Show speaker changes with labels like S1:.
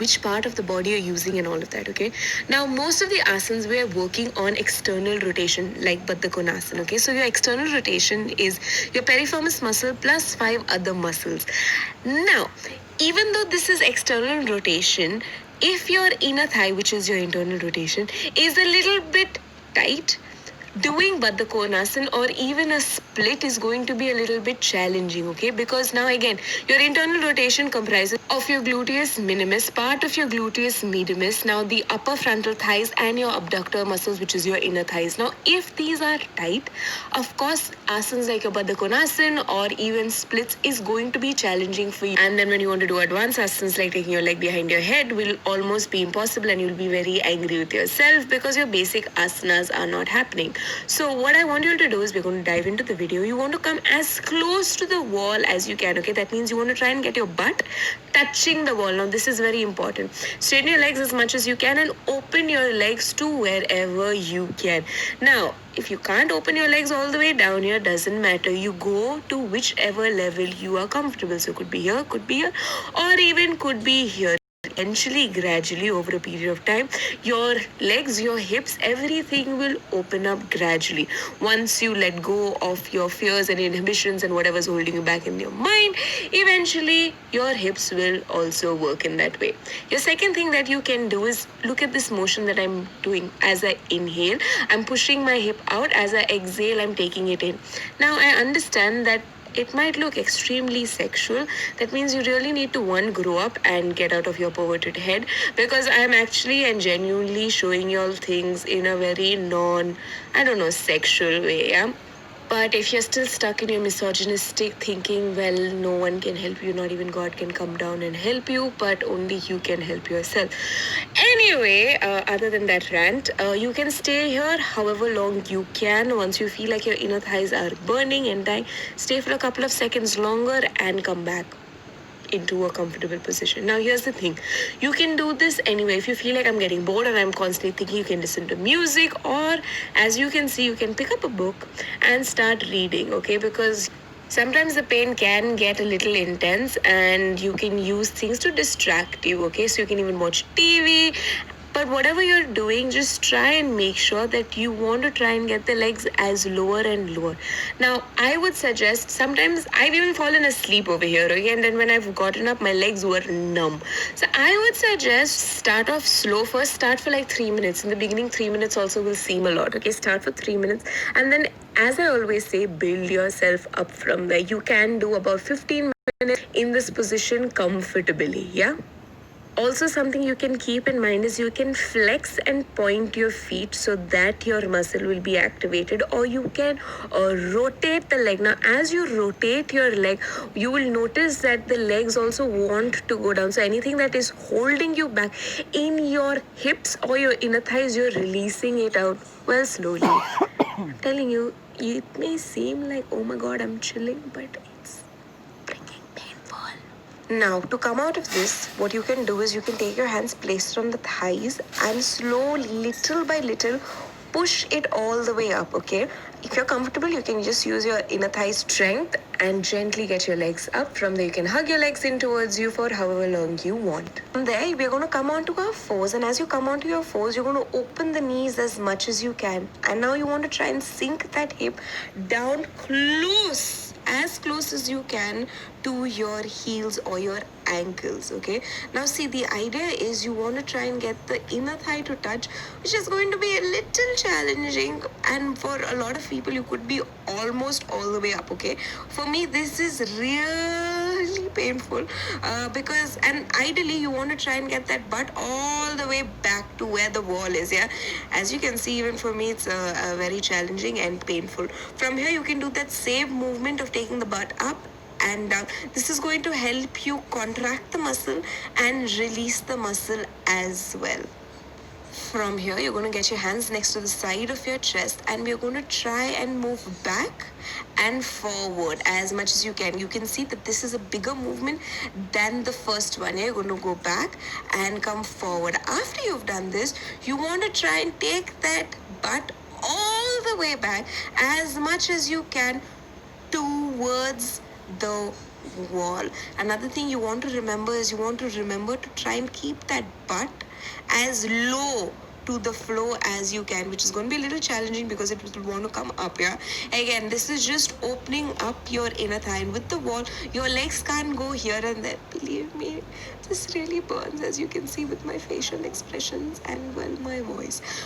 S1: which part of the body you're using and all of that, okay? Now, most of the asanas we are working on external rotation, like Baddha Konasana, okay? So your external rotation is your piriformis muscle plus 5 other muscles. Now, even though this is external rotation, if your inner thigh, which is your internal rotation, is a little bit tight, doing Baddha Konasana or even a split is going to be a little bit challenging, okay? Because now again, your internal rotation comprises of your gluteus minimus, part of your gluteus medius, now the upper frontal thighs and your abductor muscles, which is your inner thighs. Now, if these are tight, of course, asanas like your Baddha Konasana or even splits is going to be challenging for you. And then when you want to do advanced asanas like taking your leg behind your head will almost be impossible, and you'll be very angry with yourself because your basic asanas are not happening. So what I want you to do is we're going to dive into the video. You want to come as close to the wall as you can, okay? That means you want to try and get your butt touching the wall. Now this is very important. Straighten your legs as much as you can and open your legs to wherever you can. Now, if you can't open your legs all the way down here, doesn't matter. You go to whichever level you are comfortable. So could be here, or even could be here. Eventually, gradually, over a period of time, your legs, your hips, everything will open up gradually. Once you let go of your fears and inhibitions and whatever's holding you back in your mind, eventually your hips will also work in that way. Your second thing that you can do is look at this motion that I'm doing. As I inhale, I'm pushing my hip out. As I exhale, I'm taking it in. Now, I understand that it might look extremely sexual. That means you really need to, one, grow up and get out of your perverted head, because I'm actually and genuinely showing y'all things in a very sexual way, yeah? But if you're still stuck in your misogynistic thinking, well, no one can help you, not even God can come down and help you, but only you can help yourself. Anyway, other than that rant, you can stay here however long you can. Once you feel like your inner thighs are burning and dying, stay for a couple of seconds longer and come back into a comfortable position. Now, here's the thing. You can do this anyway. If you feel like I'm getting bored and I'm constantly thinking, you can listen to music, or as you can see, you can pick up a book and start reading, okay? Because sometimes the pain can get a little intense and you can use things to distract you, okay? So you can even watch TV. But whatever you're doing, just try and make sure that you want to try and get the legs as lower and lower. Now, I would suggest, sometimes I've even fallen asleep over here, okay? And then when I've gotten up, my legs were numb. So I would suggest start off slow. First, start for like 3 minutes. In the beginning, 3 minutes also will seem a lot, okay? Start for 3 minutes. And then, as I always say, build yourself up from there. You can do about 15 minutes in this position comfortably, yeah? Also, something you can keep in mind is you can flex and point your feet so that your muscle will be activated, or you can rotate the leg. Now, as you rotate your leg, you will notice that the legs also want to go down. So anything that is holding you back in your hips or your inner thighs, you're releasing it out well slowly. I'm telling you, it may seem like, oh my god, I'm chilling, but it's freaking painful. Now, to come out of this, what you can do is you can take your hands, place it on the thighs, and slowly, little by little, push it all the way up, okay? If you're comfortable, you can just use your inner thigh strength and gently get your legs up. From there, you can hug your legs in towards you for however long you want. From there, we're going to come onto our fours, and as you come onto your fours, you're going to open the knees as much as you can. And now you want to try and sink that hip down as close as you can to your heels or your ankles, okay? Now see, the idea is you want to try and get the inner thigh to touch, which is going to be a little challenging, and for a lot of people you could be almost all the way up, okay? For me, this is really painful because, and ideally you want to try and get that butt all the way back to where the wall is, yeah? As you can see, even for me, it's very challenging and painful. From here, you can do that same movement of taking the butt up and down. This is going to help you contract the muscle and release the muscle as well. From here, you're going to get your hands next to the side of your chest, and we're going to try and move back and forward as much as you can. You can see that this is a bigger movement than the first one. You're going to go back and come forward. After you've done this, you want to try and take that butt all the way back as much as you can towards the wall. Another thing you want to remember is you want to remember to try and keep that butt as low to the floor as you can, which is going to be a little challenging because it will want to come up. Yeah, again, this is just opening up your inner thigh, and with the wall your legs can't go here and there. Believe me, this really burns, as you can see with my facial expressions and well my voice.